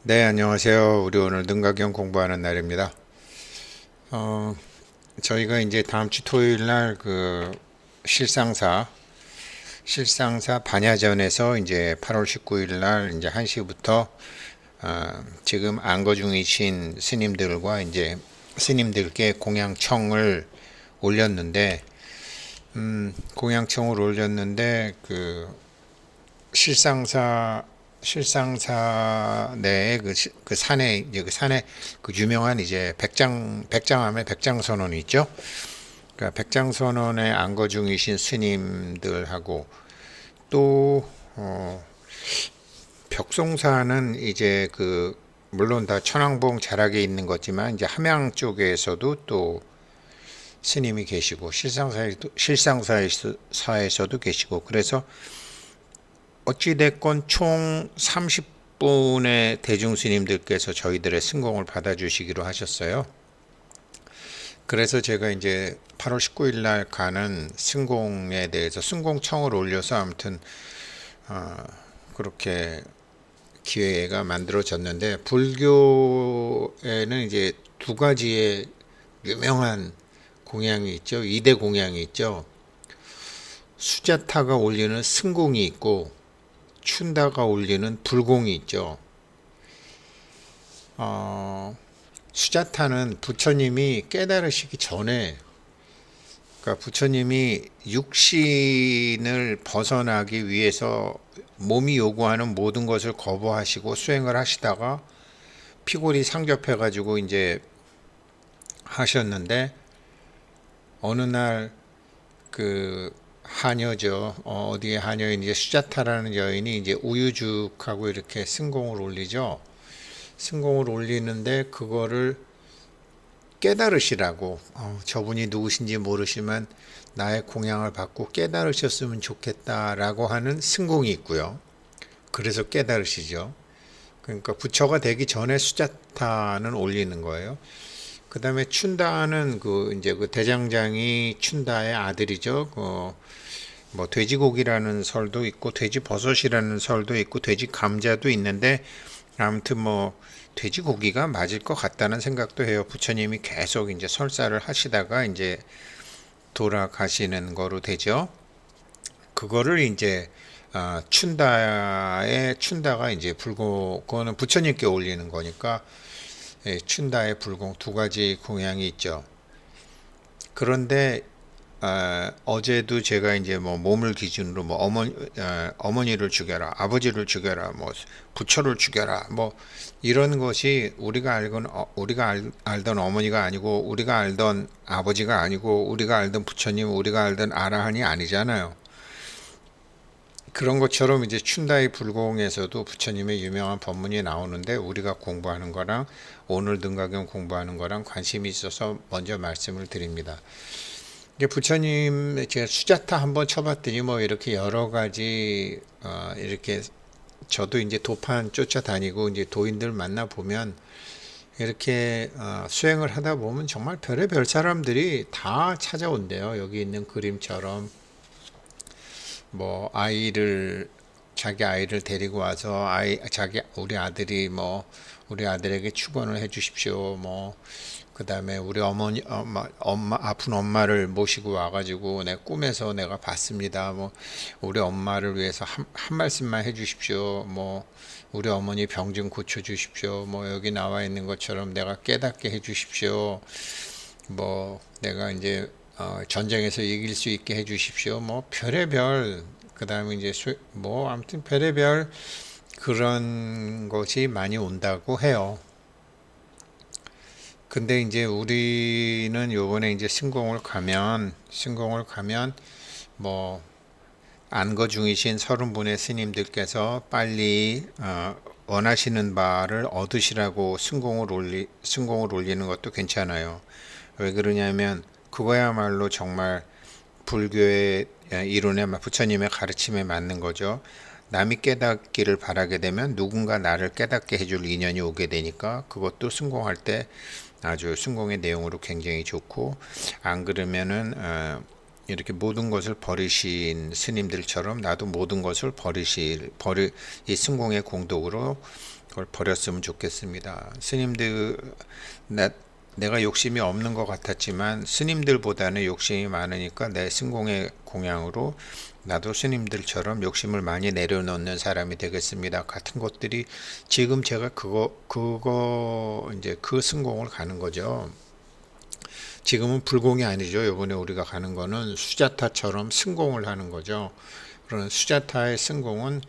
네, 안녕하세요. 우리 오늘 능가경 공부하는 날입니다. 어, 저희가 이제 다음 주 토요일 날 실상사 반야전에서 이제 8월 19일 날 이제 1시부터 지금 안거 중이신 스님들과 이제 스님들께 공양청을 올렸는데 공양청을 올렸는데 실상사 실상사 내에 그 산에 이제 그 산에 그 유명한 이제 백장암의 백장선원이 있죠. 그러니까 백장선원에 안거 중이신 스님들하고 또 벽송사는 이제 물론 다 천왕봉 자락에 있는 거지만 이제 함양 쪽에서도 또 스님이 계시고 실상사에서도 계시고 그래서 어찌됐건 총 30분의 대중스님들께서 저희들의 승공을 받아주시기로 하셨어요. 그래서 제가 이제 8월 19일 날 가는 승공에 대해서 승공청을 올려서 아무튼 그렇게 기회가 만들어졌는데 불교에는 이제 두 가지의 유명한 공양이 있죠. 2대 공양이 있죠. 수자타가 올리는 승공이 있고 춘다가 올리는 불공이 있죠. 수자타는 부처님이 깨달으시기 전에, 그러니까 부처님이 육신을 벗어나기 위해서 몸이 요구하는 모든 것을 거부하시고 수행을 하시다가 피골이 상접해가지고 이제 하셨는데 어느 날 하녀죠. 어디에 하녀인 이제 수자타라는 여인이 이제 우유죽하고 이렇게 승공을 올리죠. 승공을 올리는데 그거를 깨달으시라고 저분이 누구신지 모르시면 나의 공양을 받고 깨달으셨으면 좋겠다라고 하는 승공이 있고요. 그래서 깨달으시죠. 그러니까 부처가 되기 전에 수자타는 올리는 거예요. 그 다음에 춘다는 이제 그 대장장이 춘다의 아들이죠. 뭐 돼지고기라는 설도 있고 돼지버섯이라는 설도 있고 돼지 감자도 있는데 아무튼 뭐 돼지고기가 맞을 것 같다는 생각도 해요. 부처님이 계속 이제 설사를 하시다가 이제 돌아가시는 거로 되죠. 그거를 이제 춘다가 이제 그거는 부처님께 올리는 거니까 춘다의 불공 두 가지 공양이 있죠. 그런데 어제도 제가 이제 뭐 몸을 기준으로 뭐 어머니를 죽여라, 아버지를 죽여라, 뭐 부처를 죽여라, 뭐 이런 것이 알던 어머니가 아니고 우리가 알던 아버지가 아니고 우리가 알던 부처님, 우리가 알던 아라한이 아니잖아요. 그런 것처럼 이제 춘다의 불공에서도 부처님의 유명한 법문이 나오는데 우리가 공부하는 거랑 오늘 등가경 공부하는 거랑 관심이 있어서 먼저 말씀을 드립니다. 이게 부처님 제가 수자타 한번 쳐봤더니 뭐 이렇게 여러 가지 이렇게 저도 이제 도판 쫓아다니고 이제 도인들 만나 보면 이렇게 수행을 하다 보면 정말 별의별 사람들이 다 찾아온대요. 여기 있는 그림처럼 뭐 자기 아이를 데리고 와서 우리 아들이 뭐 우리 아들에게 축원을 해 주십시오. 뭐 그다음에 우리 엄마 아픈 엄마를 모시고 와가지고 내 꿈에서 내가 봤습니다. 뭐 우리 엄마를 위해서 한 말씀만 해 주십시오. 뭐 우리 어머니 병 좀 고쳐 주십시오. 뭐 여기 나와 있는 것처럼 내가 깨닫게 해 주십시오. 뭐 내가 이제 전쟁에서 이길 수 있게 해 주십시오. 뭐 별의별 그다음에 이제 뭐 아무튼 별의별 그런 것이 많이 온다고 해요. 근데 이제 우리는 요번에 이제 승공을 가면 뭐 안거 중이신 30분의 스님들께서 빨리 원하시는 바를 얻으시라고 승공을 올리는 것도 괜찮아요. 왜 그러냐면 그거야말로 정말 불교의 이론에 부처님의 가르침에 맞는 거죠. 남이 깨닫기를 바라게 되면 누군가 나를 깨닫게 해줄 인연이 오게 되니까 그것도 승공할 때 아주 승공의 내용으로 굉장히 좋고 안 그러면은 이렇게 모든 것을 버리신 스님들처럼 나도 모든 것을 이 승공의 공덕으로 그걸 버렸으면 좋겠습니다. 스님들, 내가 욕심이 없는 것 같았지만 스님들보다는 욕심이 많으니까 내 승공의 공양으로 나도 스님들처럼 욕심을 많이 내려놓는 사람이 되겠습니다. 같은 것들이 지금 제가 그거 이제 그 승공을 가는 거죠. 지금은 불공이 아니죠. 이번에 우리가 가는 거는 수자타처럼 승공을 하는 거죠. 그런 수자타의 승공은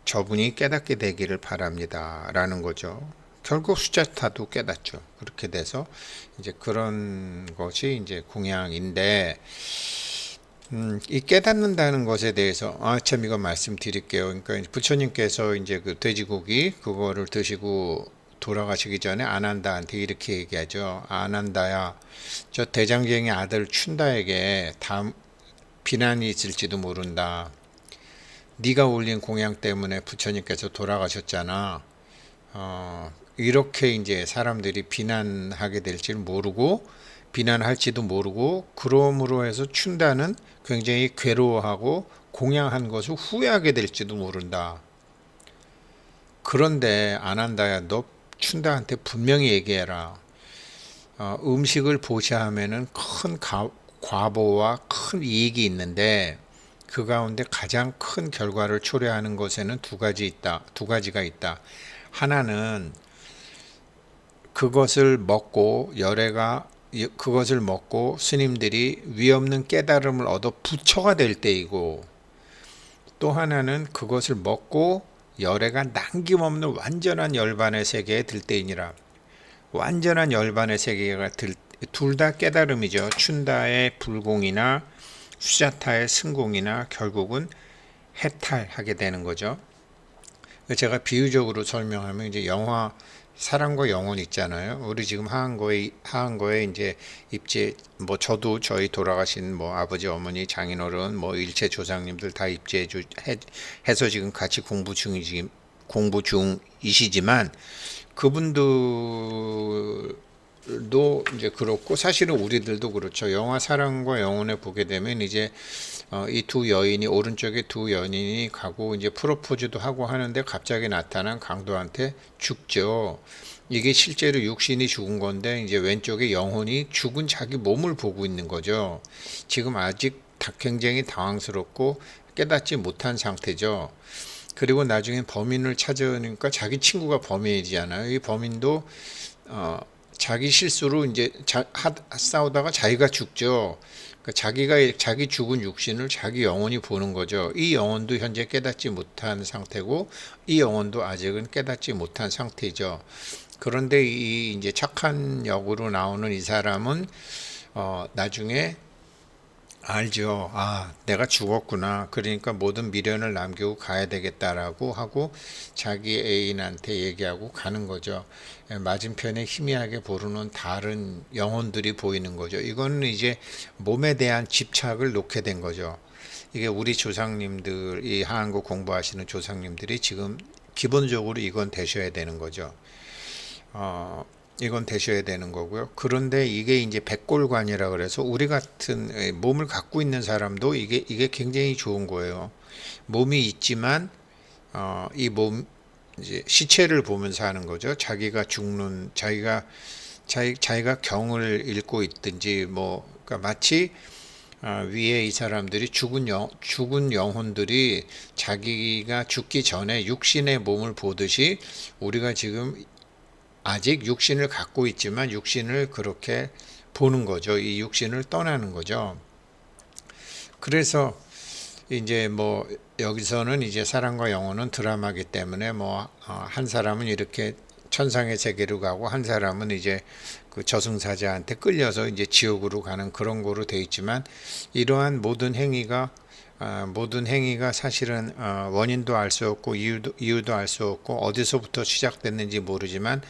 저분이 깨닫게 되기를 바랍니다. 라는 거죠. 결국 수자타도 깨닫죠. 그렇게 돼서 이제 그런 것이 이제 공양인데, 이 깨닫는다는 것에 대해서 참 이거 말씀드릴게요. 그러니까 부처님께서 이제 그 돼지고기 그거를 드시고 돌아가시기 전에 아난다한테 이렇게 얘기하죠. 아난다야, 저 대장경의 아들 춘다에게 다음 비난이 있을지도 모른다. 네가 올린 공양 때문에 부처님께서 돌아가셨잖아. 이렇게 이제 사람들이 비난하게 될지 모르고 비난할지도 모르고 그러므로 해서 춘다는 굉장히 괴로워하고 공양한 것을 후회하게 될지도 모른다. 그런데 아난다야, 너 춘다한테 분명히 얘기해라. 음식을 보시하면은 큰 과보와 큰 이익이 있는데 그 가운데 가장 큰 결과를 초래하는 것에는 두 가지가 있다. 하나는 그것을 먹고 스님들이 위없는 깨달음을 얻어 부처가 될 때이고, 또 하나는 그것을 먹고 열애가 남김없는 완전한 열반의 세계에 들 때이니라. 완전한 열반의 세계가 둘 다 깨달음이죠. 춘다의 불공이나 수자타의 승공이나 결국은 해탈하게 되는 거죠. 제가 비유적으로 설명하면 이제 영화 사랑과 영혼 있잖아요. 우리 지금 하한 거에 이제 저도 저희 돌아가신 아버지, 어머니, 장인어른, 일체 조상님들 다 해서 지금 같이 공부 중이시지만 그분들도 이제 그렇고 사실은 우리들도 그렇죠. 영화 사랑과 영혼에 보게 되면 이제 이 두 여인이 오른쪽에 두 연인이 가고 이제 프로포즈도 하고 하는데 갑자기 나타난 강도한테 죽죠. 이게 실제로 육신이 죽은 건데 이제 왼쪽에 영혼이 죽은 자기 몸을 보고 있는 거죠. 지금 아직 굉장히 당황스럽고 깨닫지 못한 상태죠. 그리고 나중에 범인을 찾으니까 자기 친구가 범인이잖아요. 이 범인도 자기 실수로 이제 싸우다가 자기가 죽죠. 자기 죽은 육신을 자기 영혼이 보는 거죠. 이 영혼도 현재 깨닫지 못한 상태고 이 영혼도 아직은 깨닫지 못한 상태죠. 그런데 이 이제 착한 역으로 나오는 이 사람은 나중에 알죠. 내가 죽었구나. 그러니까 모든 미련을 남기고 가야 되겠다라고 하고 자기 애인한테 얘기하고 가는 거죠. 맞은편에 희미하게 보르는 다른 영혼들이 보이는 거죠. 이거는 이제 몸에 대한 집착을 놓게 된 거죠. 이게 우리 조상님들, 이 한국 공부하시는 조상님들이 지금 기본적으로 이건 되셔야 되는 거죠. 이건 되셔야 되는 거고요. 그런데 이게 이제 백골관이라 그래서 우리 같은 몸을 갖고 있는 사람도 이게 굉장히 좋은 거예요. 몸이 있지만 이 몸 이제 시체를 보면서 하는 거죠. 자기가 죽는 자기가 경을 읽고 있든지 그러니까 마치 위에 이 사람들이 죽은 영혼들이 자기가 죽기 전에 육신의 몸을 보듯이 우리가 지금 아직 육신을 갖고 있지만 육신을 그렇게 보는 거죠. 이 육신을 떠나는 거죠. 그래서 이제 여기서는 이제 사랑과 영혼은 드라마기 때문에 한 사람은 이렇게 천상의 세계로 가고 한 사람은 이제 그 저승사자한테 끌려서 이제 지옥으로 가는 그런 거로 돼 있지만 이러한 모든 행위가 사실은 원인도 알 수 없고 이유도 알 수 없고 어디서부터 시작됐는지 모르지만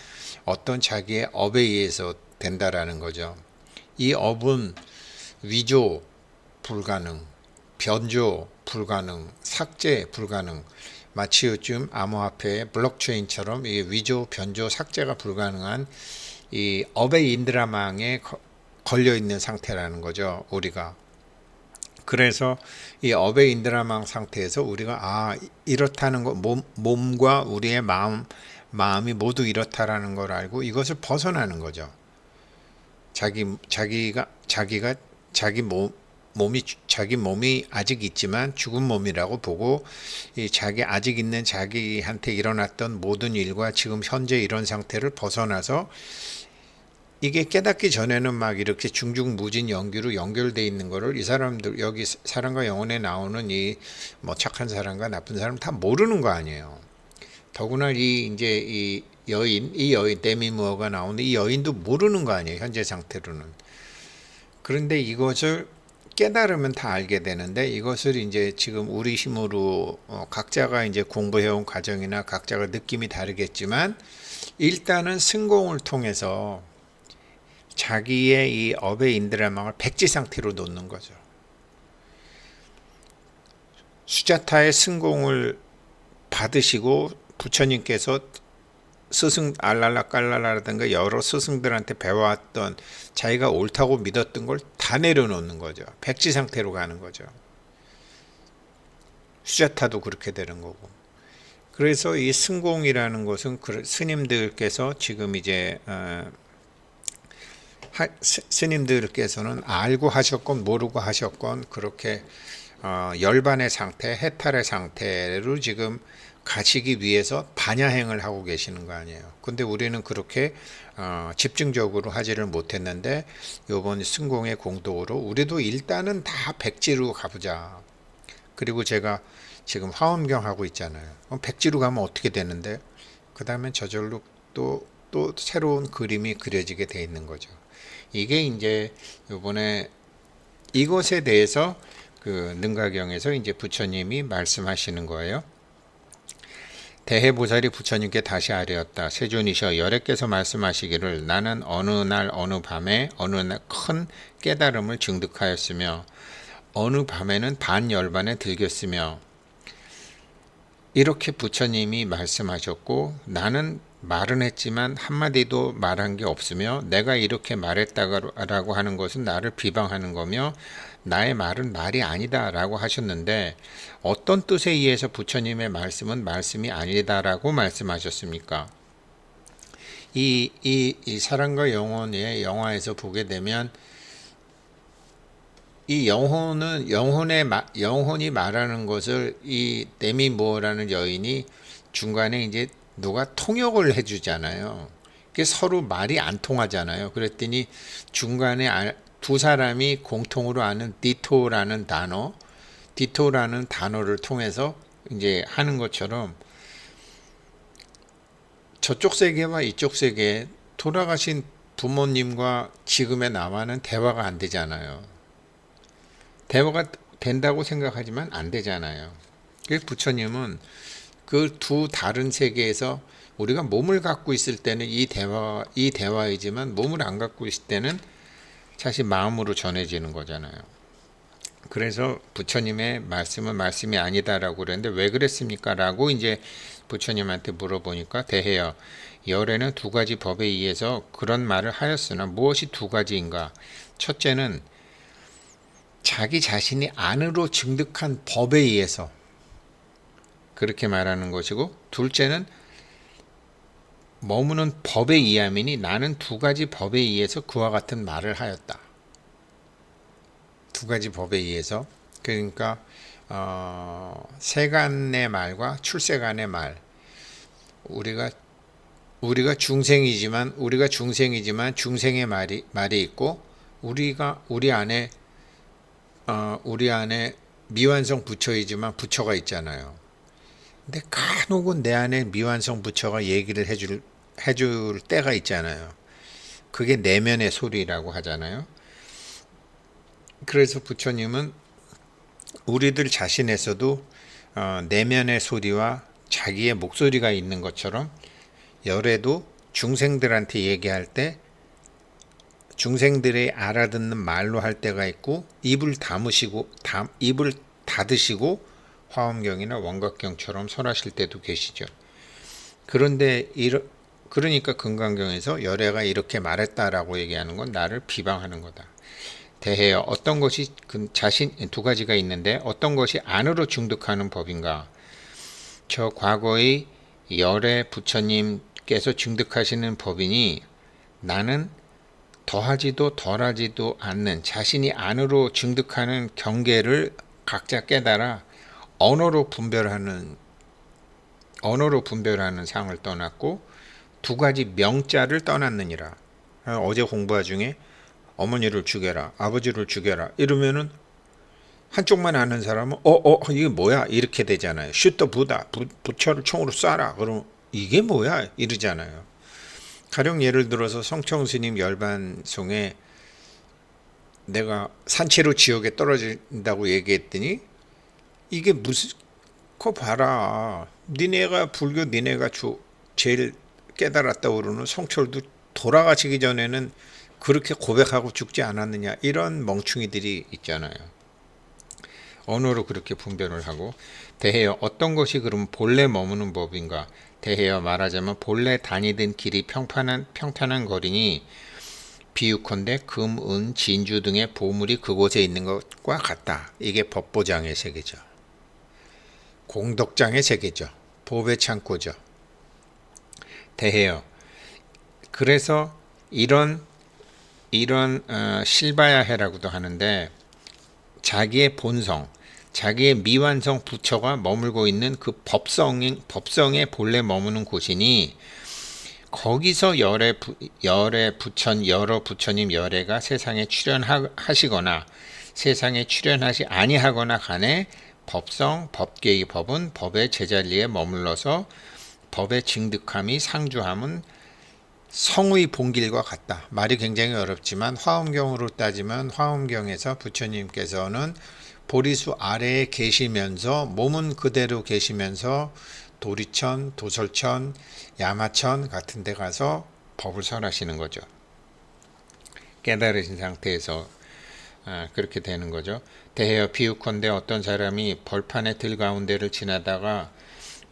어떤 자기의 업에 의해서 된다라는 거죠. 이 업은 위조 불가능, 변조 불가능, 삭제 불가능. 마치 요즘 암호화폐 블록체인처럼 이 위조, 변조, 삭제가 불가능한 이 업의 인드라망에 걸려 있는 상태라는 거죠. 우리가. 그래서 이 어베 인드라망 상태에서 우리가 이렇다는 거, 몸과 우리의 마음이 모두 이렇다라는 걸 알고 이것을 벗어나는 거죠. 자기가 자기 몸이 아직 있지만 죽은 몸이라고 보고 이 아직 있는 자기한테 일어났던 모든 일과 지금 현재 이런 상태를 벗어나서 이게 깨닫기 전에는 막 이렇게 중중무진 연기로 연결돼 있는 거를 이 사람들 여기 사랑과 영혼에 나오는 이 뭐 착한 사람과 나쁜 사람 다 모르는 거 아니에요. 더구나 이 여인 데미 무어가 나오는 이 여인도 모르는 거 아니에요. 현재 상태로는. 그런데 이것을 깨달으면 다 알게 되는데 이것을 이제 지금 우리 힘으로 각자가 이제 공부해온 과정이나 각자가 느낌이 다르겠지만 일단은 승공을 통해서 자기의 이 업의 인드라망을 백지 상태로 놓는 거죠. 수자타의 승공을 받으시고 부처님께서 스승 알랄라 깔랄라라든가 여러 스승들한테 배워왔던 자기가 옳다고 믿었던 걸 다 내려놓는 거죠. 백지 상태로 가는 거죠. 수자타도 그렇게 되는 거고. 그래서 이 승공이라는 것은 스님들께서 지금 이제 스님들께서는 알고 하셨건 모르고 하셨건 그렇게 열반의 상태, 해탈의 상태로 지금 가시기 위해서 반야행을 하고 계시는 거 아니에요. 근데 우리는 그렇게 집중적으로 하지를 못했는데 이번 승공의 공덕으로 우리도 일단은 다 백지로 가보자. 그리고 제가 지금 화엄경 하고 있잖아요. 백지로 가면 어떻게 되는데 그 다음에 저절로 또 새로운 그림이 그려지게 돼 있는 거죠. 이게 이제 요번에 이것에 대해서 그 능가경에서 이제 부처님이 말씀하시는 거예요. 대해보살이 부처님께 다시 아뢰었다. 세존이셔 열애께서 말씀하시기를 나는 어느 날 어느 밤에 어느 날 큰 깨달음을 증득하였으며 어느 밤에는 반열반에 들겼으며 이렇게 부처님이 말씀하셨고 나는 말은 했지만 한마디도 말한 게 없으며 내가 이렇게 말했다라고 하는 것은 나를 비방하는 거며 나의 말은 말이 아니다 라고 하셨는데 어떤 뜻에 의해서 부처님의 말씀은 말씀이 아니다라고 말씀하셨습니까? 이 사랑과 영혼의 영화에서 보게 되면 이 영혼이 말하는 것을 이 데미 무어라는 여인이 중간에 이제 누가 통역을 해주잖아요. 그게 서로 말이 안 통하잖아요. 그랬더니 중간에 두 사람이 공통으로 아는 디토라는 단어를 통해서 이제 하는 것처럼 저쪽 세계와 이쪽 세계 돌아가신 부모님과 지금의 나와는 대화가 안 되잖아요. 대화가 된다고 생각하지만 안 되잖아요. 그래서 부처님은 그 두 다른 세계에서 우리가 몸을 갖고 있을 때는 이 대화이지만 몸을 안 갖고 있을 때는 사실 마음으로 전해지는 거잖아요. 그래서 부처님의 말씀은 말씀이 아니다라고 그랬는데 왜 그랬습니까? 라고 이제 부처님한테 물어보니까 대해여 열애는 두 가지 법에 의해서 그런 말을 하였으나 무엇이 두 가지인가? 첫째는 자기 자신이 안으로 증득한 법에 의해서 그렇게 말하는 것이고 둘째는 머무는 법에 의함이니 나는 두 가지 법에 의해서 그와 같은 말을 하였다. 두 가지 법에 의해서 그러니까 세간의 말과 출세간의 말 우리가 중생이지만 중생의 말이 있고 우리 안에 미완성 부처이지만 부처가 있잖아요. 근데 간혹은 내 안에 미완성 부처가 얘기를 해줄 때가 있잖아요. 그게 내면의 소리라고 하잖아요. 그래서 부처님은 우리들 자신에서도 내면의 소리와 자기의 목소리가 있는 것처럼 열애도 중생들한테 얘기할 때 중생들이 알아듣는 말로 할 때가 있고 입을 닫으시고 화엄경이나 원각경처럼 설하실 때도 계시죠. 그런데 그러니까 금강경에서 열애가 이렇게 말했다라고 얘기하는 건 나를 비방하는 거다. 대해요. 어떤 것이 두 가지가 있는데 어떤 것이 안으로 중독하는 법인가? 저 과거의 열애 부처님께서 증득하시는 법이니 나는 더하지도 덜하지도 않는 자신이 안으로 증득하는 경계를 각자 깨달아 언어로 분별하는 상을 떠났고 두 가지 명자를 떠났느니라. 어제 공부하 중에 어머니를 죽여라, 아버지를 죽여라 이러면은 한쪽만 아는 사람은 이게 뭐야 이렇게 되잖아요. 슈터 부다, 부처를 총으로 쏴라 그러면 이게 뭐야 이러잖아요. 가령 예를 들어서 성청스님 열반송에 내가 산채로 지옥에 떨어진다고 얘기했더니 이게 무슨 거 봐라, 니네가 불교 니네가 제일 깨달았다고 그러는 성철도 돌아가시기 전에는 그렇게 고백하고 죽지 않았느냐 이런 멍충이들이 있잖아요. 언어로 그렇게 분별을 하고 대해여 어떤 것이 그럼 본래 머무는 법인가? 대해여 말하자면 본래 다니던 길이 평탄한 거리니 비유컨대 금, 은, 진주 등의 보물이 그곳에 있는 것과 같다. 이게 법보장의 세계죠. 공덕장의 세계죠. 법의 창고죠. 대해여 그래서 이런 실바야해라고도 하는데 자기의 본성, 자기의 미완성 부처가 머물고 있는 그 법성의 본래 머무는 곳이니 거기서 여러 부처님 열애가 세상에 출현하시거나 세상에 출현하시 아니하거나 간에 법성, 법계의 법은 법의 제자리에 머물러서 법의 증득함이 상주함은 성의 본길과 같다. 말이 굉장히 어렵지만 화엄경으로 따지면 화엄경에서 부처님께서는 보리수 아래에 계시면서 몸은 그대로 계시면서 도리천, 도솔천, 야마천 같은 데 가서 법을 설하시는 거죠. 깨달으신 상태에서 그렇게 되는 거죠. 대해여 비유컨대 어떤 사람이 벌판의 들 가운데를 지나다가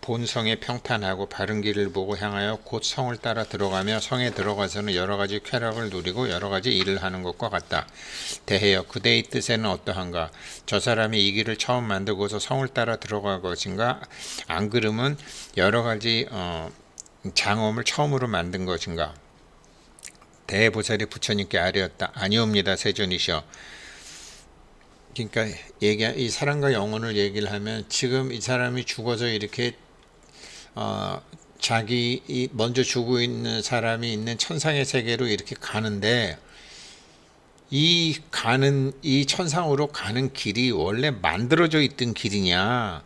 본성에 평탄하고 바른 길을 보고 향하여 곧 성을 따라 들어가며 성에 들어가서는 여러 가지 쾌락을 누리고 여러 가지 일을 하는 것과 같다. 대해여 그대의 뜻에는 어떠한가? 저 사람이 이 길을 처음 만들고서 성을 따라 들어갈 것인가? 안 그러면 여러 가지 장엄을 처음으로 만든 것인가? 대보살이 부처님께 아뢰었다. 아니옵니다, 세존이시여. 그러니까 이 사람과 영혼을 얘기를 하면 지금 이 사람이 죽어서 이렇게 자기 먼저 죽고 있는 사람이 있는 천상의 세계로 이렇게 가는데 이 천상으로 가는 길이 원래 만들어져 있던 길이냐,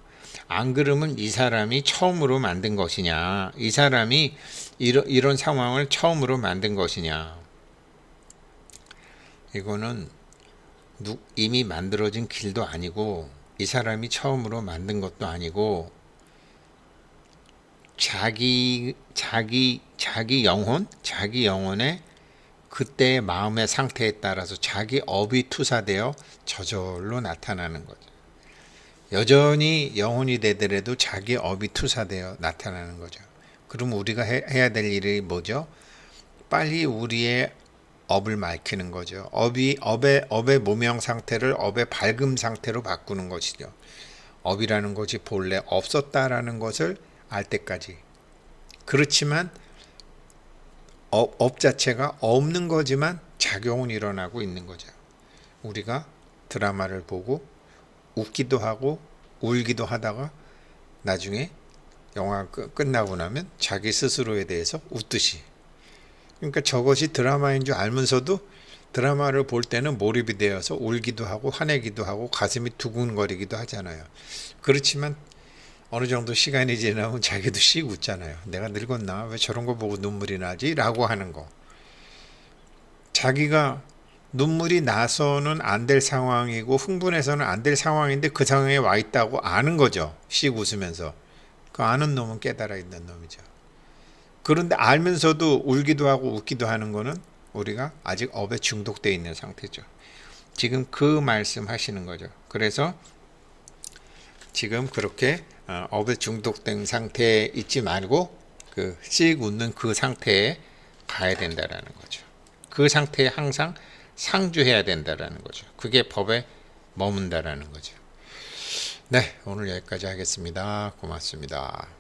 안 그러면 이 사람이 처음으로 만든 것이냐, 이 사람이 이런 상황을 처음으로 만든 것이냐. 이거는 이미 만들어진 길도 아니고 이 사람이 처음으로 만든 것도 아니고 자기 영혼의 그때의 마음의 상태에 따라서 자기 업이 투사되어 저절로 나타나는 거죠. 여전히 영혼이 되더라도 자기 업이 투사되어 나타나는 거죠. 그럼 우리가 해야 될 일이 뭐죠? 빨리 우리의 업을 밝히는 거죠. 업의 무명 상태를 업의 밝음 상태로 바꾸는 것이죠. 업이라는 것이 본래 없었다라는 것을 알 때까지. 그렇지만 업 자체가 없는 거지만 작용은 일어나고 있는 거죠. 우리가 드라마를 보고 웃기도 하고 울기도 하다가 나중에 영화가 끝나고 나면 자기 스스로에 대해서 웃듯이. 그러니까 저것이 드라마인 줄 알면서도 드라마를 볼 때는 몰입이 되어서 울기도 하고 화내기도 하고 가슴이 두근거리기도 하잖아요. 그렇지만 어느 정도 시간이 지나면 자기도 씩 웃잖아요. 내가 늙었나? 왜 저런 거 보고 눈물이 나지? 라고 하는 거. 자기가 눈물이 나서는 안 될 상황이고 흥분해서는 안 될 상황인데 그 상황에 와 있다고 아는 거죠. 씩 웃으면서. 그 아는 놈은 깨달아 있는 놈이죠. 그런데 알면서도 울기도 하고 웃기도 하는 거는 우리가 아직 업에 중독되어 있는 상태죠. 지금 그 말씀 하시는 거죠. 그래서 지금 그렇게 업에 중독된 상태에 있지 말고 씩 웃는 그 상태에 가야 된다라는 거죠. 그 상태에 항상 상주해야 된다라는 거죠. 그게 법에 머문다라는 거죠. 네, 오늘 여기까지 하겠습니다. 고맙습니다.